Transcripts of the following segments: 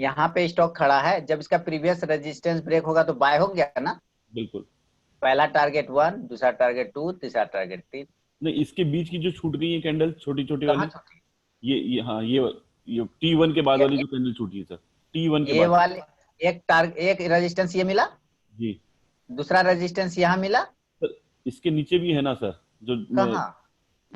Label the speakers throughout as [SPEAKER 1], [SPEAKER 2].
[SPEAKER 1] यहाँ पे स्टॉक खड़ा है, जब इसका प्रीवियस रेजिस्टेंस ब्रेक होगा तो बाय हो गया ना।
[SPEAKER 2] बिल्कुल।
[SPEAKER 1] पहला टारगेट 1, दूसरा टारगेट 2, तीसरा टारगेट 3।
[SPEAKER 2] नहीं, इसके बीच की जो छूट गई है कैंडल छोटी छोटी
[SPEAKER 1] कहाँ
[SPEAKER 2] वाली,
[SPEAKER 1] छूटी?
[SPEAKER 2] ये हाँ, ये T1 के बाद
[SPEAKER 1] ये
[SPEAKER 2] वाली जो कैंडल छूटी है सर, T1 के
[SPEAKER 1] ये
[SPEAKER 2] बाद।
[SPEAKER 1] वाले एक रेजिस्टेंस ये मिला,
[SPEAKER 2] जी
[SPEAKER 1] दूसरा रेजिस्टेंस यहाँ मिला।
[SPEAKER 2] सर, इसके नीचे भी है ना सर, जो
[SPEAKER 1] कहाँ?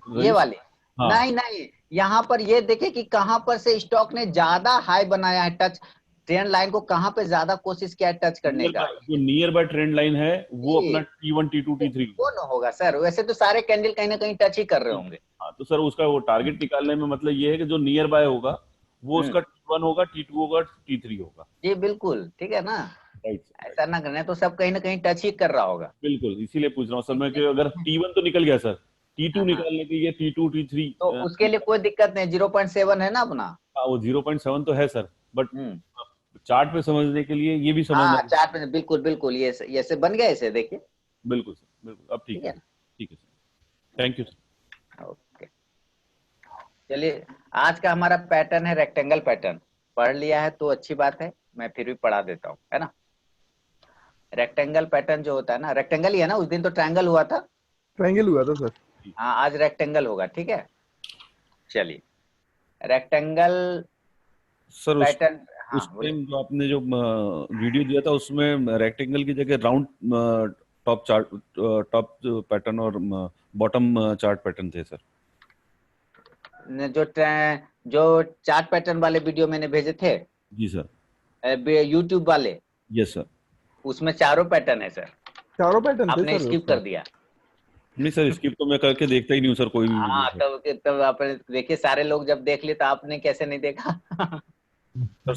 [SPEAKER 1] ये
[SPEAKER 2] रजिस्ट
[SPEAKER 1] वाले?
[SPEAKER 2] हाँ
[SPEAKER 1] नहीं नहीं, यहाँ पर ये देखे कि कहां पर से स्टॉक ने ज्यादा हाई बनाया है, टच ट्रेंड लाइन को कहां पे ज्यादा कोशिश किया है टच करने का।
[SPEAKER 2] जो नियर बाय ट्रेंड लाइन है वो अपना
[SPEAKER 1] ये
[SPEAKER 2] T1 T2 T3।
[SPEAKER 1] वो न होगा सर, वैसे तो सारे कैंडल कहीं ना कहीं टच ही कर रहे होंगे।
[SPEAKER 2] हाँ तो सर उसका वो टारगेट निकालने में मतलब ये है कि जो नियर बाय होगा वो उसका
[SPEAKER 1] हम्म।
[SPEAKER 2] T1 होगा, T2 होगा, T3 होगा।
[SPEAKER 1] जी बिल्कुल ठीक है ना।
[SPEAKER 2] Right right.
[SPEAKER 1] ऐसा ना करने तो सब कहीं ना कहीं टच ही कर रहा होगा।
[SPEAKER 2] बिल्कुल, इसीलिए पूछ रहा हूँ सर मैं कि अगर T1 तो निकल गया सर, T2
[SPEAKER 1] हाँ हाँ,
[SPEAKER 2] निकालने के लिए T2 T3।
[SPEAKER 1] तो उसके लिए कोई दिक्कत नहीं, 0.7 है ना अपना।
[SPEAKER 2] हाँ वो 0.7 तो है सर, बट
[SPEAKER 1] हम्म।
[SPEAKER 2] चार्ट पे समझने के लिए ये भी समझना
[SPEAKER 1] हाँ
[SPEAKER 2] है।
[SPEAKER 1] चार्ट में बिल्कुल बिल्कुल, ये से बन गया, इसे देखिए।
[SPEAKER 2] बिल्कुल सर, बिल्कुल, अब ठीक
[SPEAKER 1] ठीक
[SPEAKER 2] है
[SPEAKER 1] है
[SPEAKER 2] सर। ठीक है सर, थैंक यू सर।
[SPEAKER 1] ना। ओके, चलिए। आज का हमारा पैटर्न है रेक्टेंगल पैटर्न। पढ़ लिया है तो अच्छी बात है, मैं फिर भी पढ़ा देता हूँ, है ना। रेक्टेंगल पैटर्न जो होता है ना, रेक्टेंगल ही है ना, उस दिन तो ट्रायंगल हुआ था।
[SPEAKER 3] ट्रायंगल हुआ था सर।
[SPEAKER 1] हाँ आज रेक्टेंगल होगा, ठीक है। चलिए, रेक्टेंगल
[SPEAKER 2] सर
[SPEAKER 1] पैटर्न।
[SPEAKER 2] उस
[SPEAKER 1] हाँ बोलिए।
[SPEAKER 2] टाइम जो आपने जो वीडियो दिया था उसमें रेक्टेंगल की जगह round top chart, top pattern और बॉटम चार्ट पैटर्न थे सर।
[SPEAKER 1] जो चार्ट पैटर्न वाले वीडियो मैंने भेजे थे,
[SPEAKER 2] जी सर।
[SPEAKER 1] यूट्यूब वाले,
[SPEAKER 2] यस सर।
[SPEAKER 1] उसमें चारों पैटर्न है सर।
[SPEAKER 3] चारों पैटर्न थे
[SPEAKER 1] आपने
[SPEAKER 3] सर
[SPEAKER 1] स्किप
[SPEAKER 3] उसमें।
[SPEAKER 1] कर दिया।
[SPEAKER 2] नहीं सर, स्किप तो मैं करके देखता ही नहीं हूँ सर कोई भी वीडियो
[SPEAKER 1] हाँ
[SPEAKER 2] सर।
[SPEAKER 1] तब आपने देखिए, सारे लोग जब देख लिए तो आपने कैसे नहीं देखा।
[SPEAKER 2] सर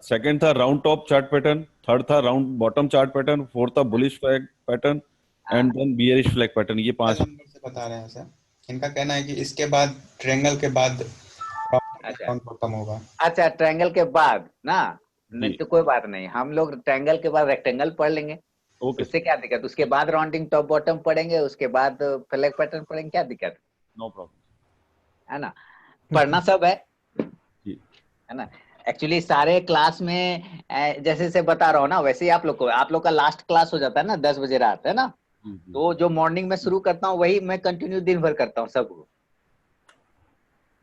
[SPEAKER 2] सेकंड था round top chart pattern, third था round bottom chart pattern, fourth था बुलिश फ्लैग पैटर्न,
[SPEAKER 1] हाँ
[SPEAKER 2] and then bearish flag pattern. ये
[SPEAKER 4] सिंगल
[SPEAKER 2] 5।
[SPEAKER 4] नंबर से बता रहे हैं सर। इनका कहना है कि इसके बाद ट्रायंगल के बाद
[SPEAKER 1] अच्छा
[SPEAKER 4] राउंड बॉटम होगा।
[SPEAKER 1] अच्छा, ट्रायंगल के बाद ना, नहीं
[SPEAKER 2] जी
[SPEAKER 1] तो कोई बात नहीं, हम लोग ट्रायंगल के बाद रेक्टेंगल पढ़ लेंगे।
[SPEAKER 2] ओके
[SPEAKER 1] उससे
[SPEAKER 2] सर,
[SPEAKER 1] क्या दिक्कत, उसके बाद राउंडिंग टॉप बॉटम पढ़ेंगे, उसके बाद फ्लैग पैटर्न पढ़ेंगे, क्या दिक्कत
[SPEAKER 2] नो प्रॉब्लम।
[SPEAKER 1] है ना। पढ़ना सब
[SPEAKER 2] जी
[SPEAKER 1] है ना। एक्चुअली सारे क्लास में जैसे जैसे बता रहा हूँ ना, वैसे ही आप लोग का लास्ट क्लास हो जाता है ना 10 बजे रात, है ना।
[SPEAKER 2] जी जी
[SPEAKER 1] तो
[SPEAKER 2] जी।
[SPEAKER 1] जो मॉर्निंग में शुरू करता हूँ वही मैं कंटिन्यू दिन भर करता हूँ सबको,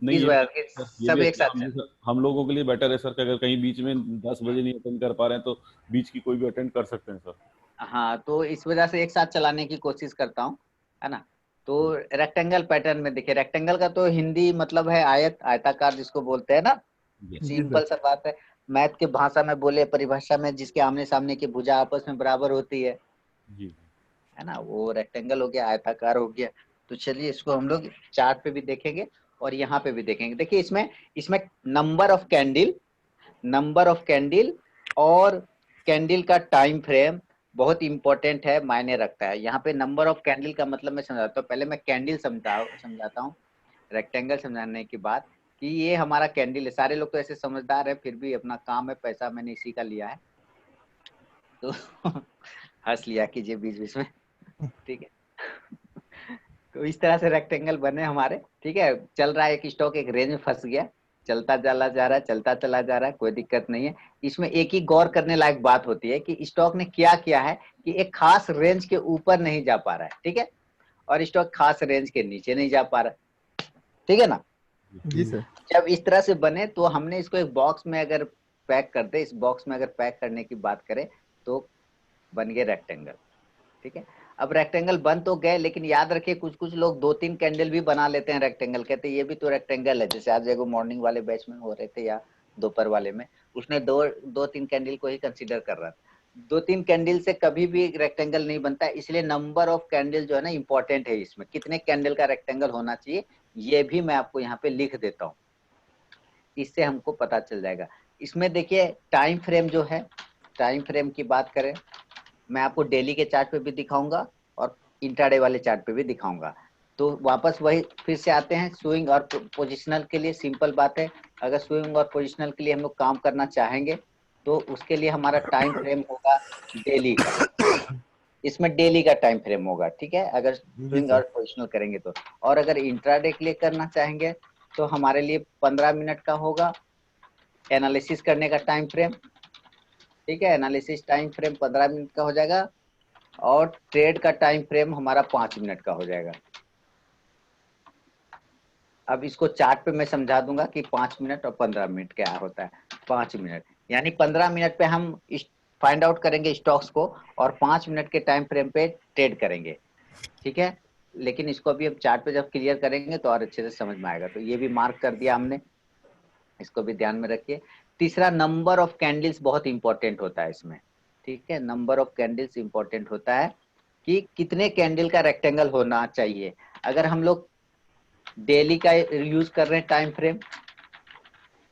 [SPEAKER 2] नहीं
[SPEAKER 1] इस
[SPEAKER 2] ये भी
[SPEAKER 1] वजह
[SPEAKER 2] अच्छा
[SPEAKER 1] से
[SPEAKER 2] है सर, ये भी
[SPEAKER 1] सब एक
[SPEAKER 2] अच्छा है।
[SPEAKER 1] साथ चल।
[SPEAKER 2] हम लोगों के लिए बेटर है सर कि अगर कहीं बीच में 10 बजे नहीं अटेंड कर पा रहे हैं तो बीच की कोई भी अटेंड कर सकते हैं सर।
[SPEAKER 1] हाँ तो इस वजह से एक साथ चलाने की कोशिश करता हूँ, है ना। तो रेक्टेंगल पैटर्न में देखिए, रेक्टेंगल का तो हिंदी मतलब है आयत, आयताकार जिसको बोलते हैं ना।
[SPEAKER 2] यस।
[SPEAKER 3] जी सर।
[SPEAKER 1] सिंपल सा बात है। मैथ के भाषा में बोले, परिभाषा में, जिसके आमने सामने की भुजा आपस में बराबर होती
[SPEAKER 2] जी
[SPEAKER 1] है ना, वो रेक्टेंगल हो गया, आयताकार हो गया। तो चलिए इसको हम लोग चार्ट पे भी देखेंगे और यहाँ पे भी देखेंगे। देखिए इसमें इसमें number of candle, number of candle और कैंडल का टाइम फ्रेम बहुत इंपॉर्टेंट है, मायने रखता है। यहाँ पे नंबर ऑफ कैंडल का मतलब मैं समझाता हूँ, पहले मैं कैंडल समझाता हूँ, रेक्टेंगल समझाने के बाद कि ये हमारा कैंडल है। सारे लोग तो ऐसे समझदार है, फिर भी अपना काम है, पैसा मैंने इसी का लिया है तो हंस लिया कीजिए बीच बीच में, ठीक है। तो इस तरह से रेक्टेंगल बने हमारे, ठीक है। चल रहा है एक स्टॉक, एक रेंज में फंस गया, चलता चला जा रहा है, चलता चला जा रहा है, कोई दिक्कत नहीं है। इसमें एक ही गौर करने लायक बात होती है कि स्टॉक ने क्या किया है कि एक खास रेंज के ऊपर नहीं जा पा रहा है, ठीक है, और स्टॉक खास रेंज के नीचे नहीं जा पा रहा है, ठीक है ना।
[SPEAKER 3] जी सर।
[SPEAKER 1] जब इस तरह से बने तो हमने इसको एक बॉक्स में अगर पैक कर दे, इस बॉक्स में अगर पैक करने की बात करें तो बन गए रेक्टेंगल, ठीक है। अब रेक्टेंगल बन तो गए, लेकिन याद रखिए कुछ कुछ लोग 2-3 कैंडल भी बना लेते हैं रेक्टेंगल, कहते हैं ये भी तो रेक्टेंगल है। जैसे आज एगो मॉर्निंग वाले बैच में हो रहे थे या दोपहर वाले में, उसने दो तीन कैंडल को ही कंसीडर कर रहा था। 2-3 कैंडल से कभी भी रेक्टेंगल नहीं बनता, इसलिए नंबर ऑफ कैंडल जो है ना इंपॉर्टेंट है। इसमें कितने कैंडल का रेक्टेंगल होना चाहिए ये भी मैं आपको यहाँ पे लिख देता हूँ, इससे हमको पता चल जाएगा। इसमें देखिए टाइम फ्रेम जो है, टाइम फ्रेम की बात करें, मैं आपको डेली के चार्ट पे भी दिखाऊंगा और इंट्राडे वाले चार्ट पे भी दिखाऊंगा। तो वापस वही फिर से आते हैं, स्विंग और पोजिशनल के लिए सिंपल बात है। अगर स्विंग और पोजिशनल के लिए हम लोग काम करना चाहेंगे तो उसके लिए हमारा टाइम फ्रेम होगा डेली का, इसमें डेली का टाइम फ्रेम होगा, ठीक है, अगर
[SPEAKER 3] जी
[SPEAKER 1] स्विंग और
[SPEAKER 3] सर।
[SPEAKER 1] पोजिशनल करेंगे तो। और अगर इंट्राडे के लिए करना चाहेंगे तो हमारे लिए 15 मिनट का होगा एनालिसिस करने का टाइम फ्रेम, ठीक है, एनालिसिस टाइम फ्रेम 15 मिनट का हो जाएगा और ट्रेड का टाइम फ्रेम हमारा 5 मिनट का हो जाएगा। अब इसको चार्ट पे मैं समझा दूंगा कि 5 मिनट और 15 मिनट क्या होता है। 5 मिनट यानी 15 मिनट पे हम फाइंड आउट करेंगे स्टॉक्स को और 5 मिनट के टाइम फ्रेम पे ट्रेड करेंगे, ठीक है। लेकिन इसको अभी हम चार्ट पे जब क्लियर करेंगे तो और अच्छे से समझ में आएगा। तो ये भी मार्क कर दिया हमने, इसको भी ध्यान में रखिए। तीसरा, नंबर ऑफ कैंडल्स बहुत इंपॉर्टेंट होता है इसमें, ठीक है। नंबर ऑफ कैंडल्स इंपॉर्टेंट होता है कि कितने कैंडल का रेक्टेंगल होना चाहिए। अगर हम लोग डेली का यूज कर रहे हैं टाइम फ्रेम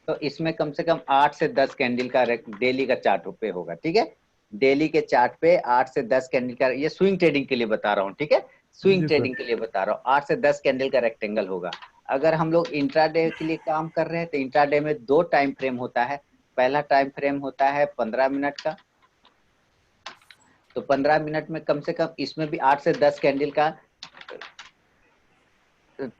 [SPEAKER 1] तो इसमें कम से कम 8 से 10 कैंडल का डेली का चार्ट पे होगा, ठीक है। डेली के चार्ट पे 8 से 10 कैंडल का, ये स्विंग ट्रेडिंग के लिए बता रहा हूँ, ठीक है, स्विंग
[SPEAKER 3] जी
[SPEAKER 1] ट्रेडिंग के लिए बता रहा हूँ, 8 से 10 कैंडल का रेक्टेंगल होगा। अगर हम लोग इंट्राडे के लिए काम कर रहे हैं तो इंट्राडे में 2 टाइम फ्रेम होता है। पहला टाइम फ्रेम होता है 15 मिनट का, तो 15 मिनट में कम से कम इसमें भी 8 से 10 कैंडल का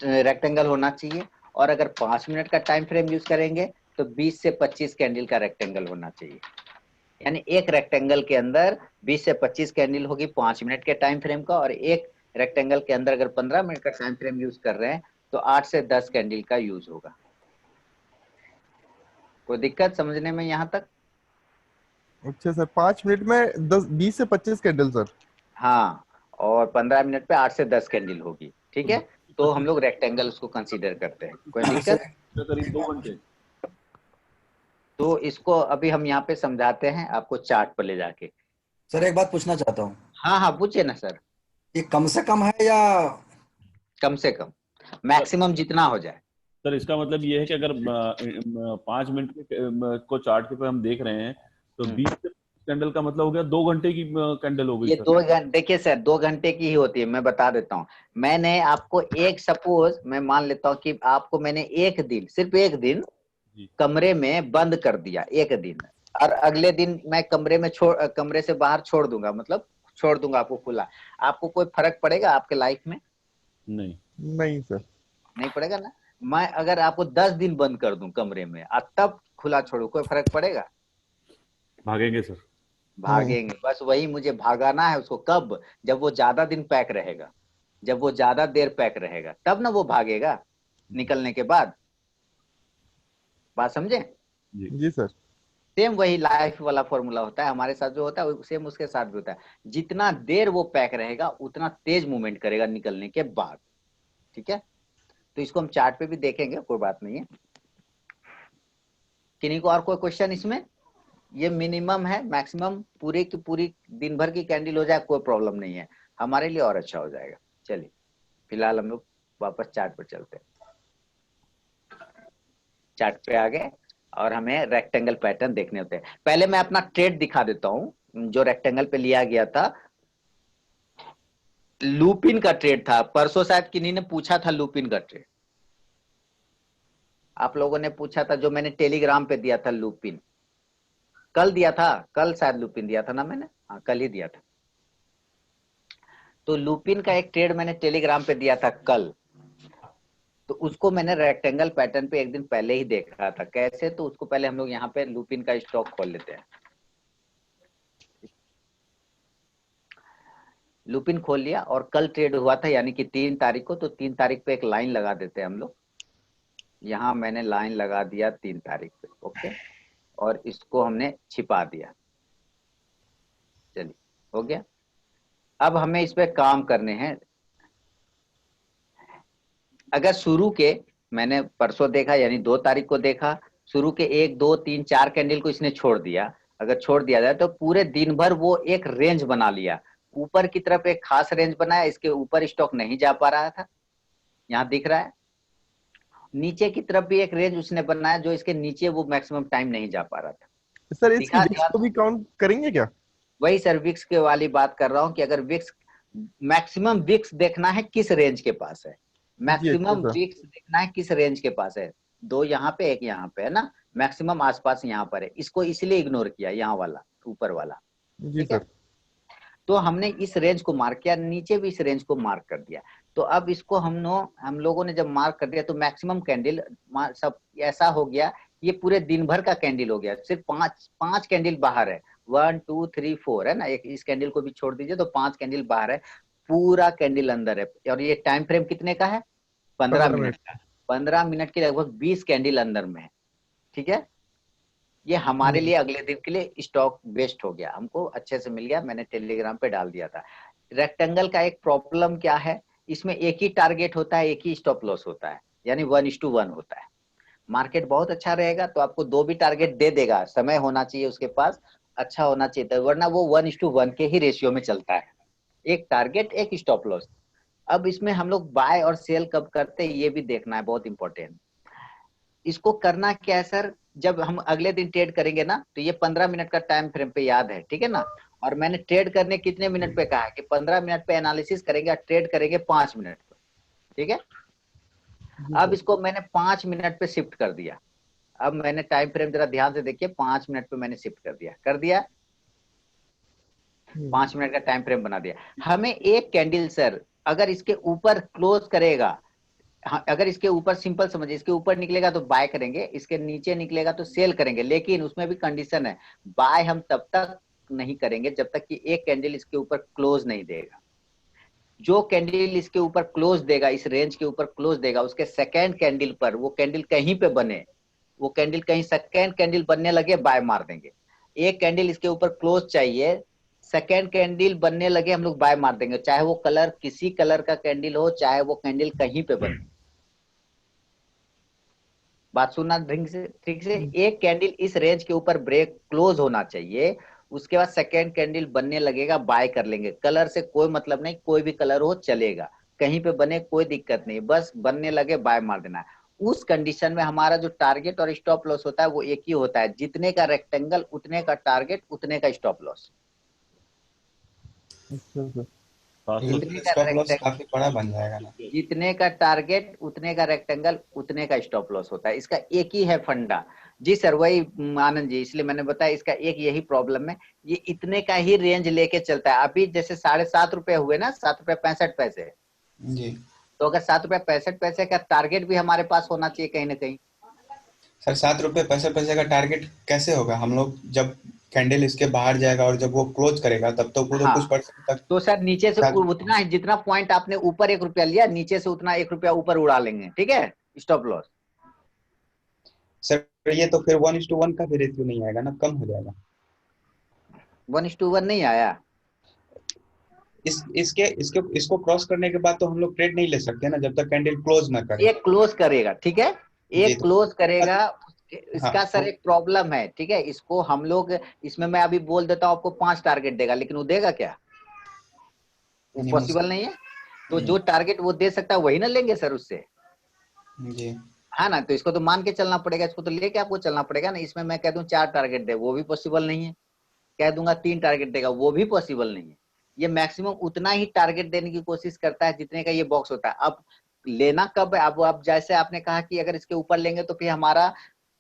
[SPEAKER 1] रेक्टेंगल होना चाहिए। और अगर 5 मिनट का टाइम फ्रेम यूज करेंगे तो 20 से 25 कैंडल का रेक्टेंगल होना चाहिए। यानी एक रेक्टेंगल के अंदर 20 से 25 कैंडल होगी 5 मिनट के टाइम फ्रेम का, और एक रेक्टेंगल के अंदर अगर 15 मिनट का टाइम फ्रेम यूज कर रहे हैं तो 8 से 10 कैंडल का यूज होगा। कोई दिक्कत समझने में यहाँ तक?
[SPEAKER 3] अच्छा सर, 5 मिनट में 20 से 25 कैंडल सर।
[SPEAKER 1] हाँ, और 15 मिनट पे 8 से 10 कैंडल होगी, ठीक है। तो हम लोग रेक्टेंगल उसको कंसीडर करते हैं। कोई दिक्कत?
[SPEAKER 2] करीब 2 घंटे।
[SPEAKER 1] तो इसको अभी हम यहाँ पे समझाते हैं आपको चार्ट पर ले जाके।
[SPEAKER 5] सर एक बात पूछना चाहता हूँ,
[SPEAKER 1] हाँ हाँ, पूछिए ना सर।
[SPEAKER 5] ये कम से कम है या
[SPEAKER 1] कम से कम, मैक्सिमम जितना हो जाए।
[SPEAKER 2] सर इसका मतलब ये है कि अगर 5 मिनट को चार्ट के पे हम देख रहे हैं तो 20 से कैंडल का मतलब हो गया 2 घंटे की कैंडल हो गई
[SPEAKER 1] ये
[SPEAKER 2] सर।
[SPEAKER 1] 2 घंटे, देखिए सर 2 घंटे की ही होती है, मैं बता देता हूँ। मैंने आपको एक, सपोज मैं मान लेता हूँ कि आपको मैंने एक दिन, सिर्फ एक दिन
[SPEAKER 2] जी।
[SPEAKER 1] कमरे में बंद कर दिया, एक दिन, और अगले दिन मैं कमरे से बाहर छोड़ दूंगा, मतलब छोड़ दूंगा आपको खुला। आपको कोई फर्क पड़ेगा आपके लाइफ में?
[SPEAKER 2] नहीं।
[SPEAKER 3] नहीं सर।
[SPEAKER 1] नहीं पड़ेगा ना। मैं अगर आपको 10 दिन बंद कर दूं कमरे में और तब खुला छोड़ू, कोई फर्क पड़ेगा?
[SPEAKER 2] भागेंगे सर।
[SPEAKER 1] भागेंगे। बस वही मुझे भागाना है उसको। कब? जब वो ज्यादा दिन पैक रहेगा, जब वो ज्यादा देर पैक रहेगा तब ना वो भागेगा निकलने के बाद। बात समझे?
[SPEAKER 3] जी सर।
[SPEAKER 1] सेम वही लाइफ वाला फॉर्मूला होता है हमारे साथ जो होता है, सेम उसके साथ भी होता है। जितना देर वो पैक रहेगा उतना तेज मूवमेंट करेगा निकलने के बाद, ठीक है। तो इसको हम चार्ट पे भी देखेंगे, कोई बात नहीं है। किन्हीं को और कोई क्वेश्चन इसमें? ये मिनिमम है, मैक्सिमम पूरी की पूरी दिन भर की कैंडल हो जाए कोई प्रॉब्लम नहीं है, हमारे लिए और अच्छा हो जाएगा। चलिए फिलहाल हम लोग वापस चार्ट पर चलते हैं। चार्ट पे आ गए और हमें रेक्टेंगल पैटर्न देखने होते हैं। पहले मैं अपना ट्रेड दिखा देता हूं जो रेक्टेंगल पे लिया गया था। लूपिन का ट्रेड था, परसों शायद किन्हीं ने पूछा था लूपिन का ट्रेड, आप लोगों ने पूछा था, जो मैंने टेलीग्राम पे दिया था लूपिन। कल दिया था, कल शायद लूपिन दिया था ना मैंने, हाँ कल ही दिया था। तो लूपिन का एक ट्रेड मैंने टेलीग्राम पे दिया था कल, तो उसको मैंने रेक्टेंगल पैटर्न पे एक दिन पहले ही देखा था। कैसे? तो उसको पहले हम लोग यहाँ पे लूपिन का स्टॉक खोल लेते हैं। लूपिन खोल लिया और कल ट्रेड हुआ था यानी कि 3 तारीख को, तो 3 तारीख पे एक लाइन लगा देते हैं हम लोग। यहाँ मैंने लाइन लगा दिया 3 तारीख पे, ओके, और इसको हमने छिपा दिया। चलिए हो गया। अब हमें इस पे काम करने हैं। अगर शुरू के, मैंने परसों देखा यानी 2 तारीख को देखा, शुरू के 1 2 3 4 कैंडल को इसने छोड़ दिया। अगर छोड़ दिया जाए तो पूरे दिन भर वो एक रेंज बना लिया, ऊपर की तरफ एक खास रेंज बनाया, इसके ऊपर स्टॉक नहीं जा पा रहा था, यहाँ दिख रहा है। नीचे की तरफ भी एक रेंज उसने बनाया जो इसके नीचे वो मैक्सिमम टाइम नहीं जा पा रहा था।
[SPEAKER 3] सर इसकी
[SPEAKER 1] दिखा
[SPEAKER 3] विक्स
[SPEAKER 1] दिया।
[SPEAKER 3] को भी काउंट करेंगे क्या?
[SPEAKER 1] वही सर विक्स के वाली बात कर रहा हूँ कि अगर विक्स, मैक्सिमम विक्स देखना है किस रेंज के पास है, मैक्सिमम
[SPEAKER 3] अच्छा सर।
[SPEAKER 1] विक्स देखना है किस रेंज के पास है। 2 यहाँ पे, एक यहाँ पे है ना, मैक्सिमम आसपास यहाँ पर है। इसको इसलिए इग्नोर किया, यहाँ वाला ऊपर वाला,
[SPEAKER 3] जी
[SPEAKER 1] ठीक है।
[SPEAKER 3] सर।
[SPEAKER 1] तो हमने इस रेंज को मार्क किया, नीचे भी इस रेंज को मार्क कर दिया। तो अब इसको हम लोगों ने जब मार्क कर दिया तो मैक्सिमम कैंडल सब ऐसा हो गया ये पूरे दिन भर का कैंडल हो गया, सिर्फ पांच कैंडल बाहर है, 1 2 3 4 है ना, एक इस कैंडल को भी छोड़ दीजिए तो 5 कैंडल बाहर है, पूरा कैंडल अंदर है। और ये टाइम फ्रेम कितने का है? 15 मिनट का। 15 मिनट के लगभग 20 कैंडल अंदर में है, ठीक है। ये हमारे लिए अगले दिन के लिए स्टॉक वेस्ट हो गया, हमको अच्छे से मिल गया, मैंने टेलीग्राम पे डाल दिया था। रेक्टेंगल का एक प्रॉब्लम क्या है, इसमें एक ही टारगेट होता है, एक ही स्टॉप लॉस होता है, यानी 1:1 होता है। मार्केट बहुत अच्छा रहेगा तो आपको 2 भी टारगेट दे देगा, समय होना चाहिए उसके पास, अच्छा होना चाहिए था, वरना वो 1:1 के ही रेशियो में चलता है, एक टारगेट एक स्टॉप लॉस। अब इसमें हम लोग बाय और सेल कब करते हैं ये भी देखना है, बहुत इंपॉर्टेंट। इसको करना क्या है सर, जब हम अगले दिन ट्रेड करेंगे ना तो ये 15 मिनट का टाइम फ्रेम पे याद है, ठीक है ना। और मैंने ट्रेड करने कितने मिनट पे कहा है कि 15 मिनट पे एनालिसिस करेंगे और ट्रेड करेंगे 5 मिनट पे, ठीक है। अब इसको मैंने 5 मिनट पे शिफ्ट कर दिया। अब मैंने टाइम फ्रेम जरा ध्यान से देखिए, 5 मिनट पे मैंने शिफ्ट कर दिया 5 मिनट का टाइम फ्रेम बना दिया। हमें एक कैंडल सर अगर इसके ऊपर क्लोज करेगा, हाँ, अगर इसके ऊपर सिंपल समझिए, इसके ऊपर निकलेगा तो बाय करेंगे, इसके नीचे निकलेगा तो सेल करेंगे, लेकिन उसमें भी कंडीशन है, बाय हम तब तक नहीं करेंगे जब तक कि एक कैंडल इसके ऊपर क्लोज नहीं देगा। जो कैंडल इसके ऊपर क्लोज देगा, इस रेंज के ऊपर क्लोज देगा, उसके सेकेंड कैंडल पर वो कैंडल कहीं पे बने, वो कैंडल कहीं सेकेंड कैंडल बनने लगे, बाय मार देंगे। एक कैंडल इसके ऊपर क्लोज चाहिए, सेकेंड कैंडल बनने लगे, हम लोग बाय मार देंगे, चाहे वो कलर किसी कलर का कैंडल हो, चाहे वो कैंडल कहीं पे बने। बात सुनना ठीक से, एक कैंडल इस रेंज के ऊपर ब्रेक क्लोज होना चाहिए, उसके बाद सेकेंड कैंडल बनने लगेगा, बाय कर लेंगे। कलर से कोई मतलब नहीं, कोई भी कलर हो चलेगा, कहीं पे बने कोई दिक्कत नहीं, बस बनने लगे बाय मार देना है। उस कंडीशन में हमारा जो टारगेट और स्टॉप लॉस होता है वो एक ही होता है, जितने का रेक्टेंगल उतने का टारगेट उतने का स्टॉप लॉस।
[SPEAKER 4] ये तो स्टॉप लॉस काफी बड़ा बन जाएगा ना।
[SPEAKER 1] जितने का टारगेट उतने का रेक्टेंगल उतने का स्टॉप लॉस होता है, इसका एक ही है फंडा। जी सर, वही आनंद जी, इसलिए मैंने बताया इसका एक यही प्रॉब्लम है, ये इतने का ही रेंज लेके चलता है। अभी जैसे 7.5 हुए ना, 7.65
[SPEAKER 4] जी
[SPEAKER 1] तो अगर 7.65 का टारगेट भी हमारे पास होना चाहिए कहीं ना कहीं।
[SPEAKER 4] सर, 7 रुपये 65 पैसे का टारगेट कैसे होगा? हम लोग जब कैंडल इसके बाहर जाएगा और जब वो क्लोज करेगा तब तो वो तो
[SPEAKER 1] हाँ,
[SPEAKER 4] कुछ परसेंट तक
[SPEAKER 1] तो सर नीचे से उतना है, जितना पॉइंट आपने ऊपर 1 रुपया लिया, नीचे से उतना 1 रुपया ऊपर उड़ा लेंगे, ठीक है, स्टॉप लॉस।
[SPEAKER 4] सर ये तो फिर 1:1 का भी रेशियो नहीं आएगा ना, कम हो जाएगा।
[SPEAKER 1] 1:1 नहीं आया।
[SPEAKER 4] इसको क्रॉस करने के बाद तो हम लोग ट्रेड नहीं ले सकते ना, जब तक कैंडल क्लोज ना करे।
[SPEAKER 1] एक क्लोज करेगा, ठीक है,
[SPEAKER 4] जी
[SPEAKER 1] एक
[SPEAKER 4] तो
[SPEAKER 1] क्लोज करेगा।
[SPEAKER 4] हाँ
[SPEAKER 1] इसका सर एक प्रॉब्लम है, ठीक है, इसको हम लोग इसमें मैं अभी बोल देता हूँ आपको 5 टारगेट देगा, लेकिन वो देगा क्या? वो
[SPEAKER 4] नहीं
[SPEAKER 1] पॉसिबल नहीं है। तो जो टारगेट वो दे सकता है वही ना लेंगे सर उससे,
[SPEAKER 4] जी
[SPEAKER 1] है ना। तो इसको तो मान के चलना पड़ेगा, इसको तो लेके आपको चलना पड़ेगा ना। इसमें मैं कह दूं 4 टारगेट दे, वो भी पॉसिबल नहीं है। कह दूंगा 3 टारगेट देगा, वो भी पॉसिबल नहीं है। ये मैक्सिमम उतना ही टारगेट देने की कोशिश करता है जितने का ये बॉक्स होता है। अब लेना कब है? अब जैसे आपने कहा कि अगर इसके ऊपर लेंगे तो फिर हमारा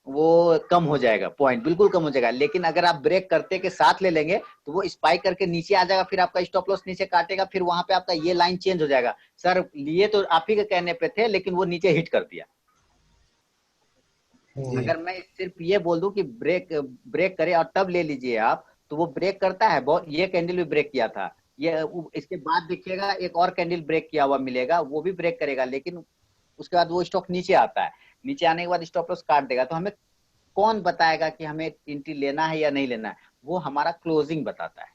[SPEAKER 1] वो कम हो जाएगा, पॉइंट बिल्कुल कम हो जाएगा, लेकिन अगर आप ब्रेक करते के साथ ले लेंगे तो वो स्पाइक करके नीचे आ जाएगा, फिर आपका स्टॉप लॉस नीचे काटेगा, फिर वहां पे आपका ये लाइन चेंज हो जाएगा। सर लिए तो आप ही के कहने पे थे, लेकिन वो नीचे हिट कर दिया। अगर मैं सिर्फ ये बोल दूं कि ब्रेक ब्रेक करे और तब ले लीजिए आप, तो वो ब्रेक करता है। बहुत, ये कैंडल भी ब्रेक किया था, ये इसके बाद देखिएगा एक और कैंडल ब्रेक किया हुआ मिलेगा, वो भी ब्रेक करेगा, लेकिन उसके बाद वो स्टॉक नीचे आता है, नीचे आने के बाद स्टॉप लॉस काट देगा। तो हमें कौन बताएगा कि हमें एंट्री लेना है या नहीं लेना है? वो हमारा क्लोजिंग बताता है,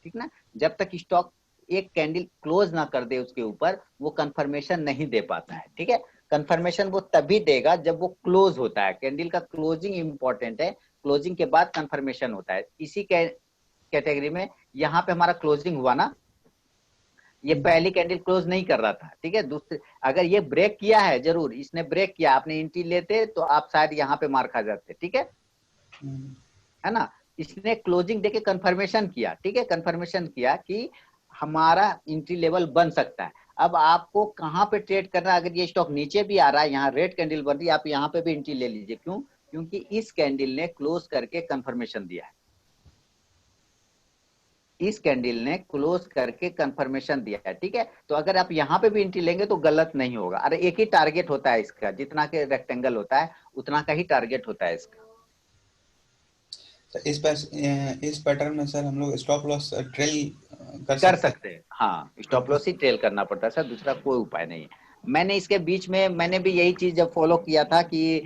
[SPEAKER 1] ठीक ना। जब तक स्टॉक एक कैंडल क्लोज ना कर दे उसके ऊपर, वो कंफर्मेशन नहीं दे पाता है, ठीक है। कंफर्मेशन वो तभी देगा जब वो क्लोज होता है। कैंडल का क्लोजिंग इंपॉर्टेंट है, क्लोजिंग के बाद कंफर्मेशन होता है। इसी कैटेगरी में यहाँ पे हमारा क्लोजिंग हुआ ना, ये पहली कैंडल क्लोज नहीं कर रहा था, ठीक है। दूसरे अगर ये ब्रेक किया है, जरूर इसने ब्रेक किया, आपने एंट्री लेते तो आप शायद यहाँ पे मार खा जाते, ठीक है ना। इसने क्लोजिंग देके कंफर्मेशन किया, ठीक है, कंफर्मेशन किया कि हमारा एंट्री लेवल बन सकता है। अब आपको कहाँ पे ट्रेड करना है? अगर ये स्टॉक नीचे भी आ रहा है, यहाँ रेड कैंडल बन रही है, आप यहाँ पे भी एंट्री ले लीजिए। क्यों? क्योंकि इस कैंडल ने क्लोज करके कंफर्मेशन दिया है। इस कैंडल ने क्लोज करके कंफर्मेशन दिया है, ठीक है। तो अगर आप यहाँ पे भी एंट्री लेंगे तो गलत नहीं होगा। अरे एक ही टारगेट होता है इसका, जितना के रेक्टेंगल होता है उतना का ही टारगेट होता है इसका।
[SPEAKER 4] तो इस पैटर्न में सर हम लोग स्टॉप लॉस ट्रेल
[SPEAKER 1] कर सकते हैं, हाँ स्टॉप लॉस ही ट्रेल करना पड़ता है सर, दूसरा कोई उपाय नहीं है। मैंने इसके बीच में मैंने भी यही चीज जब फॉलो किया था कि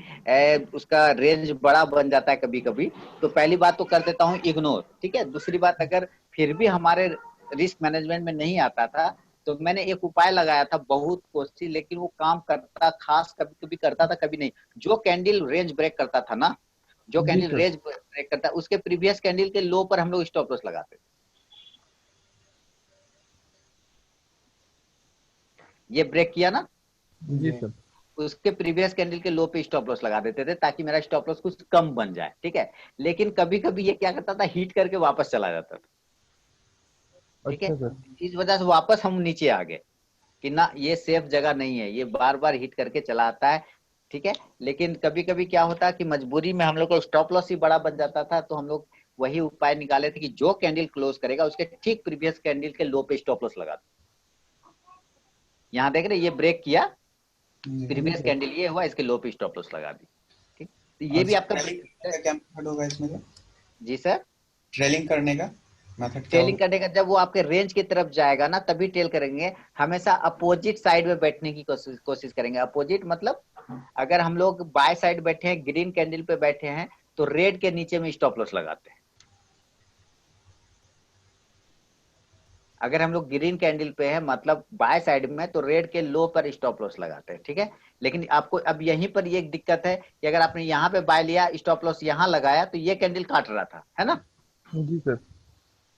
[SPEAKER 1] उसका रेंज बड़ा बन जाता है कभी कभी, तो पहली बात तो कर देता हूँ इग्नोर, ठीक है। दूसरी बात, अगर फिर भी हमारे रिस्क मैनेजमेंट में नहीं आता था तो मैंने एक उपाय लगाया था, बहुत कोशिश, लेकिन वो काम करता खास कभी कभी करता था कभी नहीं। जो कैंडल रेंज ब्रेक करता था ना, जो
[SPEAKER 3] जी
[SPEAKER 1] कैंडल
[SPEAKER 3] सर।
[SPEAKER 1] रेंज ब्रेक करता उसके प्रीवियस कैंडल के लो पर हम लोग स्टॉप लॉस लगाते थे। ये ब्रेक किया ना,
[SPEAKER 3] जी सर।
[SPEAKER 1] उसके प्रीवियस कैंडल के लो पे स्टॉप लॉस लगा देते थे ताकि मेरा स्टॉप लॉस कुछ कम बन जाए, ठीक है। लेकिन कभी कभी ये क्या करता था, हिट करके वापस चला जाता था, ठीक है।
[SPEAKER 3] अच्छा सर।
[SPEAKER 1] इस वजह से वापस हम नीचे आ गए कि ना ये सेफ जगह नहीं है, ये बार बार हिट करके चला आता है, ठीक है। लेकिन कभी कभी क्या होता कि मजबूरी में हम लोग को स्टॉप लॉस ही बड़ा बन जाता था, तो हम लोग वही उपाय निकाले थे कि जो कैंडल क्लोज करेगा उसके ठीक प्रीवियस कैंडल के लो पे स्टॉप लॉस लगा दो। यहाँ देख रहे ये ब्रेक किया, प्रीवियस कैंडल ये हुआ, इसके लो पे स्टॉप लॉस लगा दी, ठीक। तो ये भी आपका
[SPEAKER 4] क्या मेथड होगा इसमें?
[SPEAKER 1] जी सर,
[SPEAKER 4] ट्रेलिंग करने का मेथड क्या
[SPEAKER 1] ट्रेलिंग
[SPEAKER 4] होगा?
[SPEAKER 1] करने का जब वो आपके रेंज की तरफ जाएगा ना तभी ट्रेल करेंगे। हमेशा अपोजिट साइड में बैठने की कोशिश करेंगे। अपोजिट मतलब अगर हम लोग बाय साइड बैठे हैं, ग्रीन कैंडल पे बैठे हैं, तो रेड के नीचे में स्टॉप लॉस लगाते हैं। अगर हम लोग ग्रीन कैंडल पे है मतलब बाय साइड में, तो रेड के लो पर स्टॉप लॉस लगाते हैं, ठीक है। लेकिन आपको अब यहीं पर ये दिक्कत है कि अगर आपने यहाँ पे बाय लिया, स्टॉप लॉस यहाँ लगाया, तो ये कैंडल काट रहा था, है ना,
[SPEAKER 3] जी सर।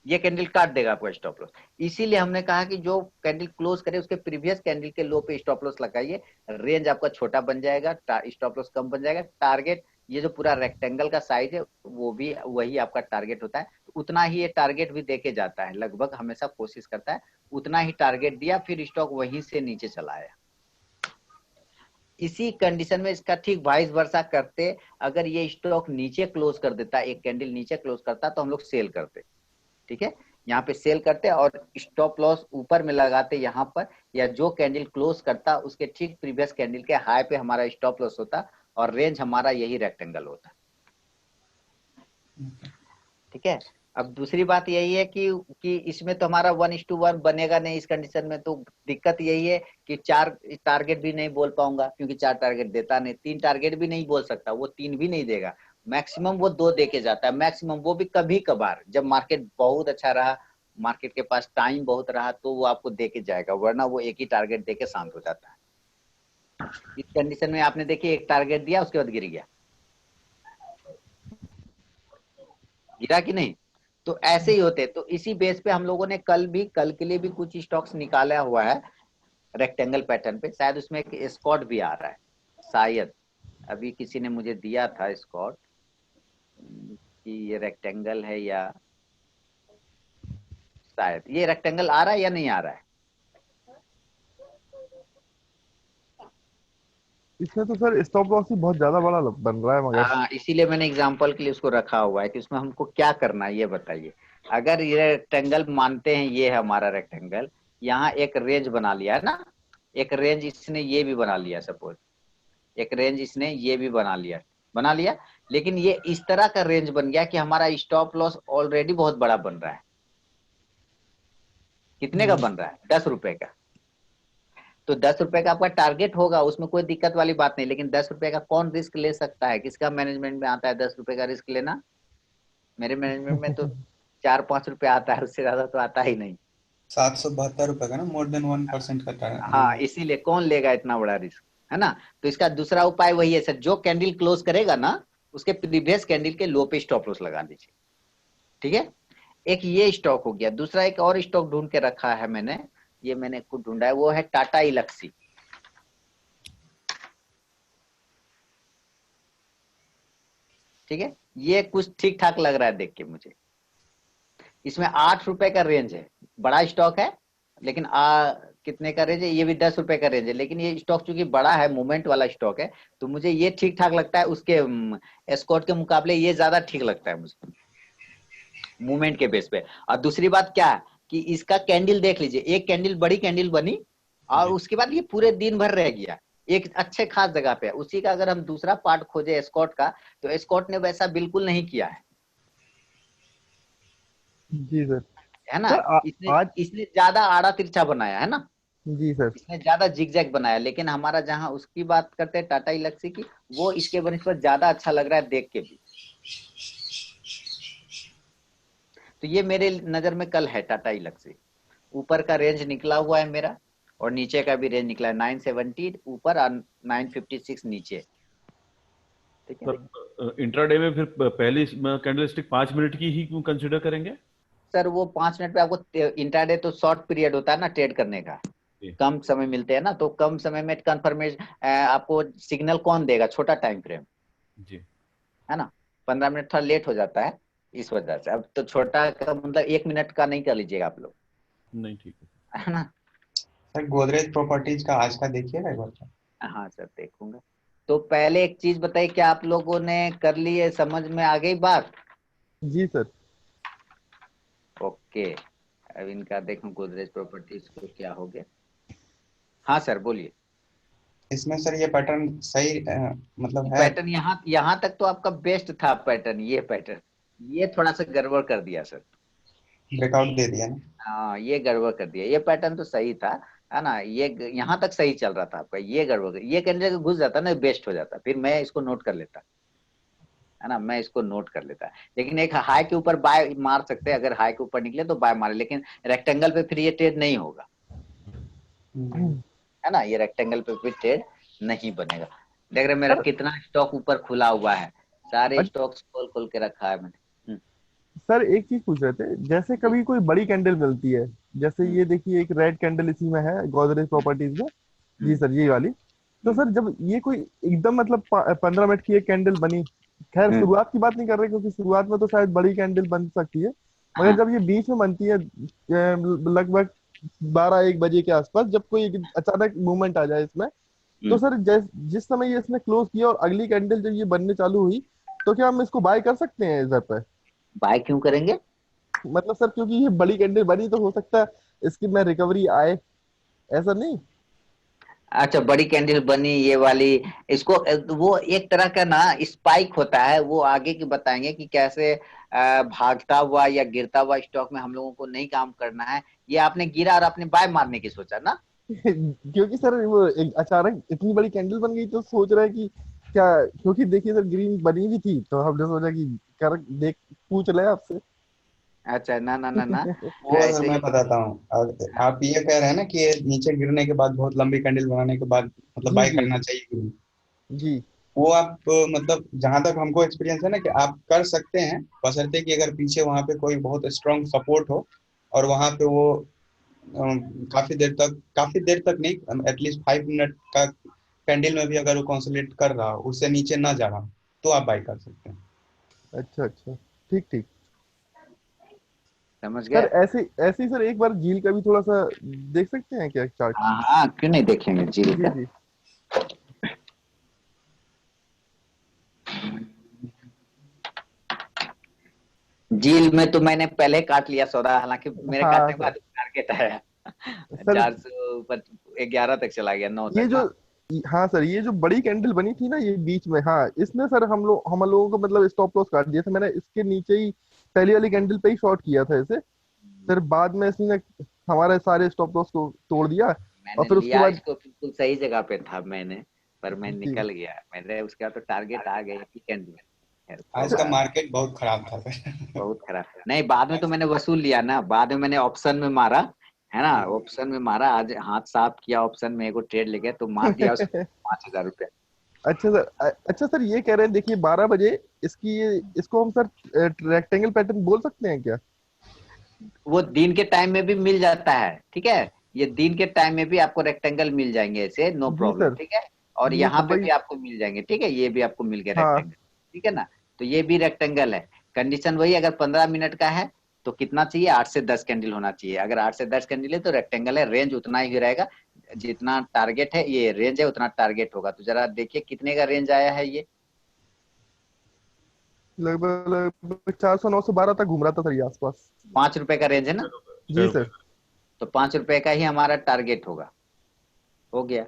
[SPEAKER 1] ये कैंडल काट देगा आपका स्टॉप लॉस। इसीलिए हमने कहा कि जो कैंडल क्लोज करे उसके प्रीवियस कैंडल के लो पे स्टॉप लॉस लगाइए, रेंज आपका छोटा बन जाएगा, स्टॉप लॉस कम बन जाएगा, टारगेट ये जो पूरा रेक्टेंगल का साइज है वो भी वही आपका टारगेट होता है। तो उतना ही ये टारगेट भी देके जाता है, लगभग हमेशा कोशिश करता है उतना ही टारगेट दिया, फिर स्टॉक वहीं से नीचे चला आया। इसी कंडीशन में इसका ठीक वाइस वर्सा करते, अगर ये स्टॉक नीचे क्लोज कर देता, एक कैंडल नीचे क्लोज करता, तो हम लोग सेल करते, ठीक है। यहाँ पे सेल करते और स्टॉप लॉस ऊपर में लगाते यहाँ पर, या जो कैंडल क्लोज करता उसके ठीक प्रीवियस कैंडल के हाई पे हमारा स्टॉप लॉस होता और रेंज हमारा यही रेक्टेंगल होता, ठीक है। अब दूसरी बात यही है कि इसमें तो हमारा 1:1 बनेगा नहीं इस कंडीशन में। तो दिक्कत यही है कि 4 टारगेट भी नहीं बोल पाऊंगा, क्योंकि 4 टारगेट देता नहीं, 3 टारगेट भी नहीं बोल सकता, वो 3 भी नहीं देगा, मैक्सिमम वो 2 देके जाता है, मैक्सिमम वो भी कभी कभार जब मार्केट बहुत अच्छा रहा, मार्केट के पास टाइम बहुत रहा, तो वो आपको देके जाएगा, वरना वो एक ही टारगेट देके शांत हो जाता है। इस कंडीशन में आपने देखिए एक टारगेट दिया उसके बाद गिर गया, गिरा कि नहीं। तो ऐसे ही होते। तो इसी बेस पे हम लोगों ने कल के लिए भी कुछ स्टॉक्स निकाला हुआ है रेक्टेंगल पैटर्न पे, शायद उसमें एक स्कॉट भी आ रहा है, शायद अभी किसी ने मुझे दिया था स्कॉट कि ये रेक्टेंगल है, या शायद ये रेक्टेंगल आ रहा है या नहीं आ रहा है।
[SPEAKER 3] इसमें तो सर स्टॉप लॉस ही बहुत ज्यादा बड़ा बन रहा है मगर।
[SPEAKER 1] हाँ, इसीलिए मैंने एग्जांपल के लिए उसको रखा हुआ है कि उसमें हमको क्या करना है ये बताइए। अगर ये रेक्टेंगल मानते हैं, ये है हमारा रेक्टेंगल, यहाँ एक रेंज बना लिया है ना, एक रेंज इसने ये भी बना लिया, सपोज एक रेंज इसने ये भी बना लिया, लेकिन ये इस तरह का रेंज बन गया कि हमारा स्टॉप लॉस ऑलरेडी बहुत बड़ा बन रहा है। कितने का बन रहा है? 10 रुपए का। तो 10 रुपए का आपका टारगेट होगा, उसमें कोई दिक्कत वाली बात नहीं, लेकिन 10 रुपए का कौन रिस्क ले सकता है? किसका मैनेजमेंट में आता है 10 रुपए का रिस्क लेना? मेरे मैनेजमेंट में तो 4-5 रुपए आता है, उससे ज्यादा तो आता ही नहीं।
[SPEAKER 4] 772 रुपए का ना, मोर देन 1% का
[SPEAKER 1] हाँ, इसीलिए कौन लेगा इतना बड़ा रिस्क, है ना। तो इसका दूसरा उपाय वही है सर, जो कैंडल क्लोज करेगा ना उसके प्रीवियस कैंडल के लो पे स्टॉप लॉस लगा दीजिए, ठीक है। एक ये स्टॉक हो गया। दूसरा एक और स्टॉक ढूंढ के रखा है मैंने, ये मैंने खुद ढूंढा है, वो है टाटा इलक्सी, ठीक है। ये कुछ ठीक ठाक लग रहा है देख के मुझे। इसमें 8 रुपए का रेंज है, बड़ा स्टॉक है, लेकिन कितने का रेंज है? ये भी 10 रुपए का रेंज है, लेकिन ये स्टॉक चूंकि बड़ा है, मूवमेंट वाला स्टॉक है, तो मुझे ये ठीक ठाक लगता है, उसके एस्कॉर्ट के मुकाबले ये ज्यादा ठीक लगता है मुझे। मूवमेंट के बेस पे। और दूसरी बात क्या है कि इसका कैंडल देख लीजिए, एक कैंडल बड़ी कैंडल बनी और
[SPEAKER 2] जी।
[SPEAKER 1] उसके बाद ये पूरे दिन भर रह गया एक अच्छे खास जगह पे। उसी का अगर हम दूसरा पार्ट खोजे एस्कॉर्ट का, तो एस्कॉर्ट ने वैसा बिल्कुल नहीं किया
[SPEAKER 3] जी सर।
[SPEAKER 1] है ना।
[SPEAKER 3] सर
[SPEAKER 1] इसने
[SPEAKER 3] आज
[SPEAKER 1] इसने ज्यादा आड़ा तिरछा बनाया है ना,
[SPEAKER 3] जी सर।
[SPEAKER 1] इसने ज्यादा जिगजैग बनाया। लेकिन हमारा जहां उसकी बात करते हैं टाटा इलक्सी की, वो इसके बनिस्पत ज्यादा अच्छा लग रहा है देख के भी। तो ये मेरे नजर में कल है टाटा इलक्सी। ऊपर का रेंज निकला हुआ है मेरा और नीचे का भी रेंज निकला है, 970 ऊपर और 956 नीचे। ठीक है
[SPEAKER 2] सर इंट्राडे में फिर पहली कैंडलस्टिक 5 मिनट की ही क्यों कंसिडर करेंगे?
[SPEAKER 1] सर, वो 5 मिनट पे आपको इंट्राडे तो शॉर्ट पीरियड होता है ना ट्रेड करने का,
[SPEAKER 2] जी।
[SPEAKER 1] कम समय मिलते हैं ना, तो कम समय में कंफर्मेशन आपको सिग्नल कौन देगा, छोटा टाइम फ्रेम
[SPEAKER 2] जी।
[SPEAKER 1] है ना। 15 मिनट थोड़ा लेट हो जाता है इस वजह से। अब तो छोटा का मतलब 1 मिनट का नहीं कर लीजिएगा आप लोग,
[SPEAKER 2] नहीं, ठीक है।
[SPEAKER 1] है ना।
[SPEAKER 4] सर गोदरेज प्रॉपर्टीज का आज का देखिएगा एक बार।
[SPEAKER 1] हाँ सर देखूंगा। तो पहले एक चीज बताइए, क्या आप लोगों ने कर ली है, समझ में आ गई बात?
[SPEAKER 3] जी सर।
[SPEAKER 1] ओके, अब इनका देखो गोदरेज प्रॉपर्टीज को क्या हो गया। हाँ सर बोलिए।
[SPEAKER 4] इसमें सर ये पैटर्न सही मतलब है।
[SPEAKER 1] पैटर्न यहाँ यहाँ तक तो आपका बेस्ट था पैटर्न, ये पैटर्न ये थोड़ा सा गड़बड़ कर दिया सर।
[SPEAKER 4] ब्रेकआउट दे दिया ना।
[SPEAKER 1] हाँ ये गड़बड़ कर दिया, ये पैटर्न तो सही था है ना, ये यहाँ तक सही चल रहा था आपका, ये गड़बड़, ये कैंडिडेट घुस जाता ना बेस्ट हो जाता, फिर मैं इसको नोट कर लेता है ना, मैं इसको नोट कर लेता। लेकिन एक हाई के ऊपर बाय मार सकते हैं, अगर हाई के ऊपर निकले तो बाय मारे, लेकिन रेक्टेंगल पे फिर ये ट्रेड नहीं होगा है ना, ये रेक्टेंगल पे फिर ट्रेड नहीं बनेगा। देख रहे मेरा
[SPEAKER 3] सर
[SPEAKER 1] कितना स्टॉक ऊपर खुला हुआ है, सारे
[SPEAKER 3] अ-
[SPEAKER 1] स्टॉक्स खोल खोल के रखा है मैंने।
[SPEAKER 3] सर एक चीज पूछ रहे थे, जैसे
[SPEAKER 1] जी।
[SPEAKER 3] कभी कोई बड़ी कैंडल मिलती है, जैसे
[SPEAKER 1] हम्म,
[SPEAKER 3] ये देखिए एक रेड कैंडल इसी में है गोदरेज प्रॉपर्टीज में। जी
[SPEAKER 1] हम्म,
[SPEAKER 3] सर ये वाली। तो
[SPEAKER 1] हम्म,
[SPEAKER 3] सर जब ये कोई एकदम मतलब 15 मिनट की एक कैंडल बनी, खैर
[SPEAKER 1] हम्म,
[SPEAKER 3] शुरुआत की बात नहीं कर रहे क्योंकि शुरुआत में तो शायद बड़ी कैंडल बन सकती है, मगर
[SPEAKER 1] हाँ,
[SPEAKER 3] जब ये बीच में बनती है लगभग 12-1 बजे के आसपास, जब कोई एक अचानक मूवमेंट आ जाए इसमें, तो
[SPEAKER 1] हम्म,
[SPEAKER 3] सर जिस समय ये इसने क्लोज किया और अगली कैंडल जब ये बनने चालू हुई, तो क्या हम इसको बाय कर सकते हैं इधर पे?
[SPEAKER 1] बाय क्यों करेंगे?
[SPEAKER 3] मतलब सर क्योंकि ये बड़ी कैंडल बनी तो हो सकता है इसकी में रिकवरी आए, ऐसा नहीं?
[SPEAKER 1] अच्छा बड़ी कैंडल बनी ये वाली, इसको वो एक तरह का ना स्पाइक होता है, वो आगे की बताएंगे कि कैसे भागता हुआ या गिरता हुआ स्टॉक में हम लोगों को नहीं काम करना है। ये आपने गिरा और आपने बाय मारने की सोचा ना।
[SPEAKER 3] क्योंकि सर वो एक अचानक इतनी बड़ी कैंडल बन गई तो सोच रहे हैं कि क्या, क्योंकि देखिए सर ग्रीन बनी भी थी तो हमने सोचा कि कर देख पूछ ले आपसे।
[SPEAKER 1] अच्छा ना ना ना ना,
[SPEAKER 4] वो
[SPEAKER 1] ऐसे
[SPEAKER 4] मैं
[SPEAKER 1] ही।
[SPEAKER 4] बताता हूँ।
[SPEAKER 1] हाँ,
[SPEAKER 4] आप ये कह रहे हैं ना कि ये नीचे गिरने के बाद बहुत लंबी कैंडल बनाने के बाद मतलब
[SPEAKER 3] जी
[SPEAKER 4] बाय
[SPEAKER 3] जी
[SPEAKER 4] करना चाहिए कि नहीं?
[SPEAKER 3] जी।
[SPEAKER 4] वो आप मतलब जहां तक हमको एक्सपीरियंस है ना कि आप कर सकते हैं, बशर्ते कि अगर पीछे वहां पे कोई बहुत स्ट्रांग सपोर्ट हो और वहां पे वो अम, काफी देर तक नहीं, एटलीस्ट 5 मिनट का कैंडल में भी अगर वो कंसोलिडेट कर रहा हो, उससे नीचे ना जा रहा हो, तो आप बाय कर सकते हैं।
[SPEAKER 3] अच्छा अच्छा, ठीक ठीक।
[SPEAKER 1] समझ
[SPEAKER 3] सर
[SPEAKER 1] गए।
[SPEAKER 3] ऐसे ऐसे ही सर एक बार झील का भी थोड़ा सा देख सकते हैं क्या चार्ट?
[SPEAKER 1] हाँ हाँ क्यों नहीं देखेंगे जीरो
[SPEAKER 3] जी
[SPEAKER 1] का।
[SPEAKER 3] जी।
[SPEAKER 1] जील में तो मैंने पहले काट लिया सौदा, हालांकि मेरे
[SPEAKER 3] हाँ
[SPEAKER 1] काटने के
[SPEAKER 3] सर।
[SPEAKER 1] बाद टारगेट आया
[SPEAKER 3] सर
[SPEAKER 1] 411 तक चला गया, 9
[SPEAKER 3] ये
[SPEAKER 1] तक
[SPEAKER 3] जो,
[SPEAKER 1] ना।
[SPEAKER 3] हाँ सर ये जो बड़ी कैंडल बनी थी ना ये बीच में, हाँ इसने सर हम लोगों को मतलब स्टॉप लॉस काट दिया था। मैंने इसके नीचे ही पहली वाली कैंडल पे ही शॉर्ट किया था इसे, फिर बाद में इसने हमारे सारे स्टॉप लॉस को तोड़ दिया। और
[SPEAKER 1] मैंने
[SPEAKER 3] फिर उसके
[SPEAKER 1] लिया
[SPEAKER 3] बाद
[SPEAKER 1] इसको बिल्कुल सही जगह पे था मैंने, पर मैं
[SPEAKER 3] जी।
[SPEAKER 1] निकल गया, मेरे उसके बाद तो टारगेट आ गया ही कैंडल। खैर
[SPEAKER 4] आज
[SPEAKER 1] कोई
[SPEAKER 4] का
[SPEAKER 1] बात,
[SPEAKER 4] मार्केट बहुत खराब था सर।
[SPEAKER 1] बहुत खराब नहीं, बाद में तो मैंने वसूल लिया ना, बाद में मैंने ऑप्शन में मारा है ना, ऑप्शन में मारा, आज हाथ साफ किया ऑप्शन में, एगो ट्रेड लेके तो मार दिया उसमें 5,000 रुपया।
[SPEAKER 3] अच्छा सर अच्छा सर ये कह रहे हैं देखिए 12 बजे इसकी इसको हम सर रेक्टेंगल पैटर्न बोल सकते हैं क्या?
[SPEAKER 1] वो दिन के टाइम में भी मिल जाता है, ठीक है, ये दिन के टाइम में भी आपको रेक्टेंगल मिल जाएंगे ऐसे, नो
[SPEAKER 3] जी
[SPEAKER 1] प्रॉब्लम,
[SPEAKER 3] सर।
[SPEAKER 1] ठीक है। और
[SPEAKER 3] ये
[SPEAKER 1] यहाँ
[SPEAKER 3] तो
[SPEAKER 1] पे
[SPEAKER 3] भाई।
[SPEAKER 1] भी आपको मिल जाएंगे, ठीक है, ये भी आपको मिल गया
[SPEAKER 3] हाँ।
[SPEAKER 1] रेक्टेंगल, ठीक है ना। तो ये भी रेक्टेंगल है। कंडीशन वही, अगर 15 मिनट का है तो कितना चाहिए, 8 से 10 कैंडल होना चाहिए। अगर 8 से 10 कैंडल है तो रेक्टेंगल है, रेंज उतना ही रहेगा, जितना टारगेट है, ये रेंज है उतना टारगेट होगा। तो जरा देखिए कितने का रेंज आया है ये।
[SPEAKER 3] लगभग 409 से 12 तक घूम रहा था सर, ये आसपास।
[SPEAKER 1] 5 रुपए का रेंज है ना,
[SPEAKER 3] जी सर।
[SPEAKER 1] तो 5 रुपए का ही हमारा टारगेट होगा। हो गया,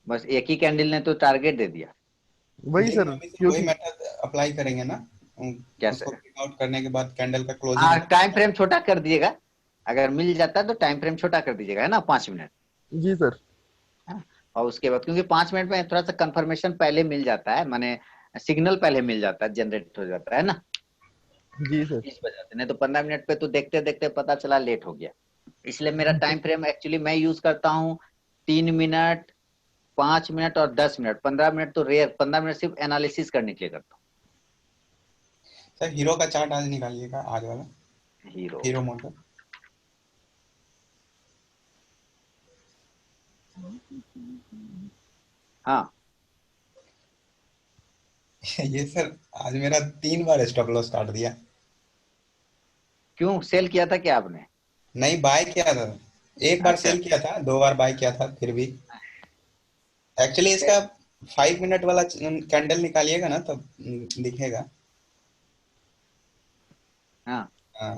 [SPEAKER 1] बस एक ही कैंडल ने तो टारगेट दे दिया।
[SPEAKER 3] वही
[SPEAKER 4] लेकिन
[SPEAKER 3] सर,
[SPEAKER 4] अभी से वही
[SPEAKER 3] क्योंकि
[SPEAKER 4] मेथड अप्लाई करेंगे ना,
[SPEAKER 1] कैसे?
[SPEAKER 4] उसको ब्रेकआउट करने के बाद कैंडल का
[SPEAKER 1] हाँ,
[SPEAKER 4] क्लोजिंग।
[SPEAKER 1] टाइम फ्रेम छोटा कर दिएगा, अगर मिल जाता है तो टाइम फ्रेम छोटा कर दीजिएगा, है ना, 5 मिनट।
[SPEAKER 3] जी सर।
[SPEAKER 1] हाँ, और उसके बाद क्योंकि 5 मिनट में थोड़ा सा कंफर्मेशन पहले मिल जाता है, माने सिग्नल पहले मिल जाता है, जनरेट हो जाता है ना,
[SPEAKER 3] जी सर।
[SPEAKER 1] इस वजह से। नहीं तो 15 मिनट पे तो देखते देखते पता चला लेट हो गया। इसलिए मेरा टाइम फ्रेम एक्चुअली मैं यूज करता हूँ 3 मिनट, 5 मिनट और 10 मिनट। 15 मिनट तो रेयर, 15 मिनट सिर्फ एनालिसिस करने के लिए करता
[SPEAKER 4] सर हीरो का चार्ट आज निकालिएगा, आज वाला
[SPEAKER 1] हूँ। Hero,
[SPEAKER 4] hero motor.
[SPEAKER 1] हाँ।
[SPEAKER 4] ये सर आज मेरा 3 बार स्टॉप लॉस काट दिया।
[SPEAKER 1] क्यों सेल किया था क्या आपने?
[SPEAKER 4] नहीं, बाय किया था, एक बार
[SPEAKER 1] अच्छा,
[SPEAKER 4] सेल किया था, 2 बार बाय किया था फिर भी। एक्चुअली इसका 5 मिनट वाला कैंडल निकालिएगा ना तब दिखेगा।
[SPEAKER 1] हाँ।
[SPEAKER 4] हाँ,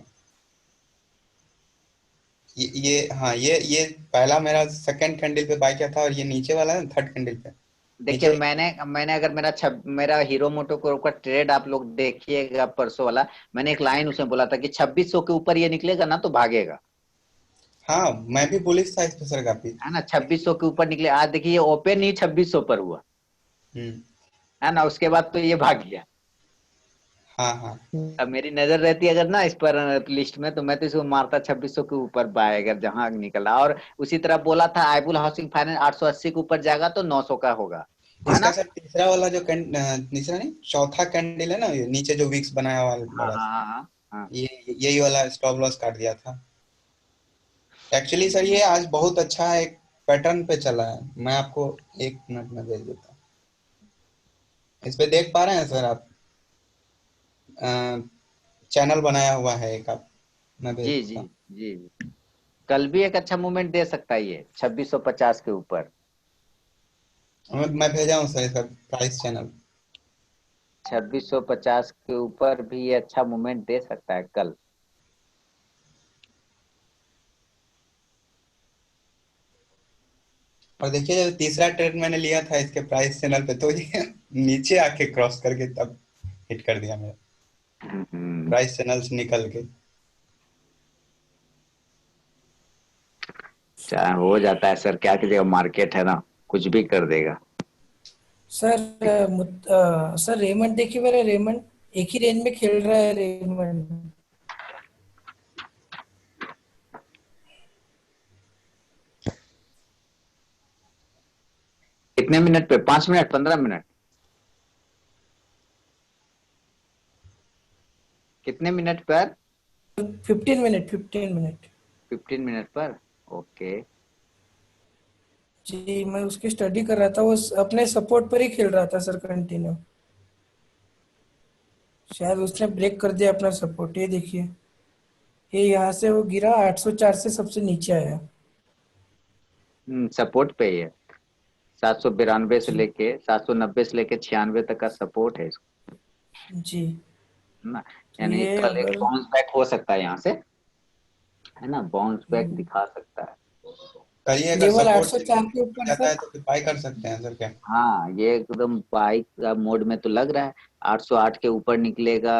[SPEAKER 4] हाँ ये पहला मेरा सेकंड कैंडल पे बाय किया था, और ये नीचे वाला है थर्ड कैंडल पे।
[SPEAKER 1] देखिए,
[SPEAKER 4] नीचे
[SPEAKER 1] मैंने अगर मेरा हीरो मोटो को का ट्रेड आप लोग देखिएगा परसों वाला, मैंने एक लाइन उसमें बोला था कि 2600 के ऊपर ये निकलेगा ना तो भागेगा,
[SPEAKER 4] हाँ, मैं भी बुलिश था इस पे सर काफी।
[SPEAKER 1] है ना। 2600 के ऊपर निकले, आज देखिए ये ओपन ही 2600 पर हुआ,
[SPEAKER 4] हम्म।
[SPEAKER 1] है ना, उसके बाद तो ये भाग गया।
[SPEAKER 4] हाँ हाँ।
[SPEAKER 1] अब मेरी नजर रहती अगर ना इस पर लिस्ट में, तो मैं तो इसको मारता 2600 के ऊपर बाय अगर जहां निकला। और उसी तरह बोला था आईबुल हाउसिंग फाइनेंस 880 के ऊपर जाएगा तो 900 का होगा, है
[SPEAKER 4] इसका
[SPEAKER 1] ना।
[SPEAKER 4] सर तीसरा वाला जो तीसरा नहीं, चौथा कैंडल है ना, ये नीचे जो विक्स बनाया हुआ है
[SPEAKER 1] हाँ
[SPEAKER 4] बड़ा सा,
[SPEAKER 1] हाँ हाँ हाँ।
[SPEAKER 4] ये यही वाला स्टॉप लॉस काट दिया था। एक्चुअली सर ये आज बहुत अच्छा एक पैटर्न पे चला है, मैं आपको 1 मिनट में भेज देता हूँ। इस पे देख पा रहे हैं सर आप? चैनल बनाया हुआ है एक, आप मैं भेज
[SPEAKER 1] जी जी
[SPEAKER 4] देता हूँ।
[SPEAKER 1] जी। कल भी एक अच्छा मूवमेंट दे सकता है ये 2650 के ऊपर।
[SPEAKER 4] मैं भेजा हूँ सर इसका प्राइस चैनल।
[SPEAKER 1] 2650 के ऊपर भी ये अच्छा मूवमेंट दे सकता है कल।
[SPEAKER 4] और देखिए जब तीसरा ट्रेड मैंने लिया था इसके प्राइस चैनल पे, तो ये नीचे आके क्रॉस करके तब हिट कर दिया मेरा
[SPEAKER 1] हम्म,
[SPEAKER 4] प्राइस चैनल से निकल के।
[SPEAKER 1] चाहे हो जाता है सर, क्या कीजिएगा, मार्केट है ना, कुछ भी कर देगा।
[SPEAKER 6] सर सर रेमंड देखिए, मेरा रेमंड एक ही रेंज में खेल रहा है रेमंड।
[SPEAKER 1] कितने मिनट पे? 5 मिनट, 15 मिनट? कितने मिनट पर?
[SPEAKER 6] 15 मिनट 15 मिनट।
[SPEAKER 1] 15 मिनट पर, ओके।
[SPEAKER 6] जी मैं उसकी स्टडी कर रहा था, वो अपने सपोर्ट पर ही खेल रहा था सर कंटिन्यू। शायद उसने ब्रेक कर दिया अपना सपोर्ट, ये देखिए, ये यहाँ से वो गिरा 804 से सबसे नीचे आया।
[SPEAKER 1] सपोर्ट पे ही है, 792 से
[SPEAKER 6] जी।
[SPEAKER 1] लेके 790 से लेके 96 तक का सपोर्ट है इसको,
[SPEAKER 6] जी
[SPEAKER 1] है ना।
[SPEAKER 6] तो
[SPEAKER 1] यानी
[SPEAKER 6] ये
[SPEAKER 1] कल एक
[SPEAKER 6] अगर
[SPEAKER 1] बाउंस बैक हो सकता है यहाँ से, है ना, बाउंस बैक दिखा सकता है।
[SPEAKER 4] करिए, अगर
[SPEAKER 6] लेवल
[SPEAKER 4] सपोर्ट से
[SPEAKER 6] 804 के ऊपर
[SPEAKER 4] जाता है
[SPEAKER 6] सर।
[SPEAKER 4] तो फिर बाय कर सकते हैं सर क्या?
[SPEAKER 1] हाँ, ये एकदम बाइक का मोड में तो लग रहा है। 808 के ऊपर निकलेगा,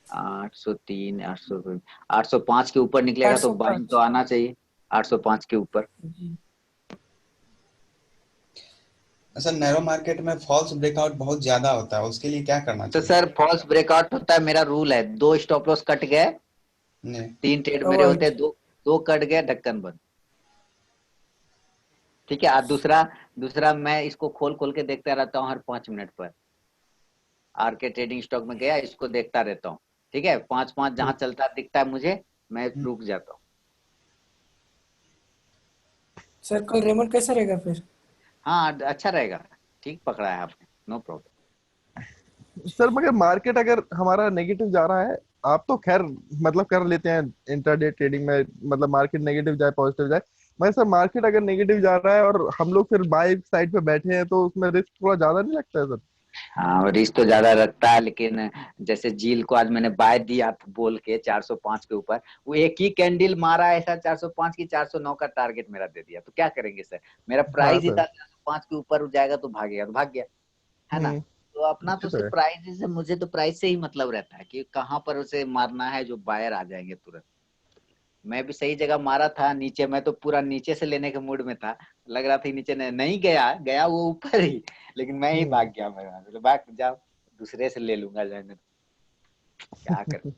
[SPEAKER 1] 803, 805 के ऊपर निकलेगा तो बाइंग तो
[SPEAKER 6] 805।
[SPEAKER 1] आना चाहिए 805 के ऊपर।
[SPEAKER 6] जी
[SPEAKER 4] सर नैरो मार्केट में फॉल्स ब्रेकआउट बहुत ज्यादा होता है, उसके लिए क्या करना
[SPEAKER 1] तो
[SPEAKER 4] चाहिए?
[SPEAKER 1] सर फॉल्स ब्रेकआउट होता है, मेरा रूल है, 2 स्टॉप लॉस कट गए,
[SPEAKER 4] नहीं।
[SPEAKER 1] 3 ट्रेड मेरे होते
[SPEAKER 6] अवॉइड।
[SPEAKER 1] हैं, दो दो कट गए, ढक्कन बंद। ठीक है। और दूसरा दूसरा मैं इसको खोल खोल के देखता रहता हूँ हर 5 मिनट पर। आर के ट्रेडिंग स्टॉक में गया, इसको देखता रहता हूँ। ठीक है, 5-5 जहां चलता दिखता है मुझे, मैं रुक जाता हूँ।
[SPEAKER 6] सर कल रेमंड कैसा रहेगा फिर?
[SPEAKER 1] हाँ, अच्छा रहेगा, ठीक पकड़ा है आपने, नो प्रॉब्लम।
[SPEAKER 3] सर मगर मार्केट अगर हमारा नेगेटिव जा रहा है, आप तो खैर मतलब कर लेते हैं इंट्राडे ट्रेडिंग में, मतलब मार्केट नेगेटिव जाए पॉजिटिव जाए, मगर सर मार्केट अगर नेगेटिव जा रहा है और हम लोग फिर बाय साइड पे बैठे हैं, तो उसमें रिस्क थोड़ा ज्यादा नहीं लगता है सर?
[SPEAKER 1] हाँ, रिस्क तो ज्यादा रखता है, लेकिन जैसे जील को आज मैंने बाय दिया था बोल के 405 के ऊपर, वो एक ही कैंडल मारा ऐसा 405 की 409 का टारगेट मेरा दे दिया, तो क्या करेंगे सर? मेरा
[SPEAKER 3] हाँ
[SPEAKER 1] प्राइस ही
[SPEAKER 3] सर।
[SPEAKER 1] था 405 के ऊपर जाएगा तो भागेगा, तो भाग गया, है ना? तो अपना
[SPEAKER 3] ये
[SPEAKER 1] तो
[SPEAKER 3] तो
[SPEAKER 1] सिर्फ
[SPEAKER 3] है।
[SPEAKER 1] प्राइस से, मुझे तो प्राइस से ही मतलब रहता है कि कहाँ पर उसे मारना है जो बायर आ जाएंगे तुरंत। मैं भी सही जगह मारा था नीचे, मैं तो पूरा नीचे से लेने के मूड में था, लग रहा था नीचे नहीं गया, गया वो ऊपर ही, लेकिन मैं ही
[SPEAKER 3] हम्म।
[SPEAKER 1] भाग गया, मैं भाग जाओ, दूसरे से ले लूंगा जाने, क्या कर।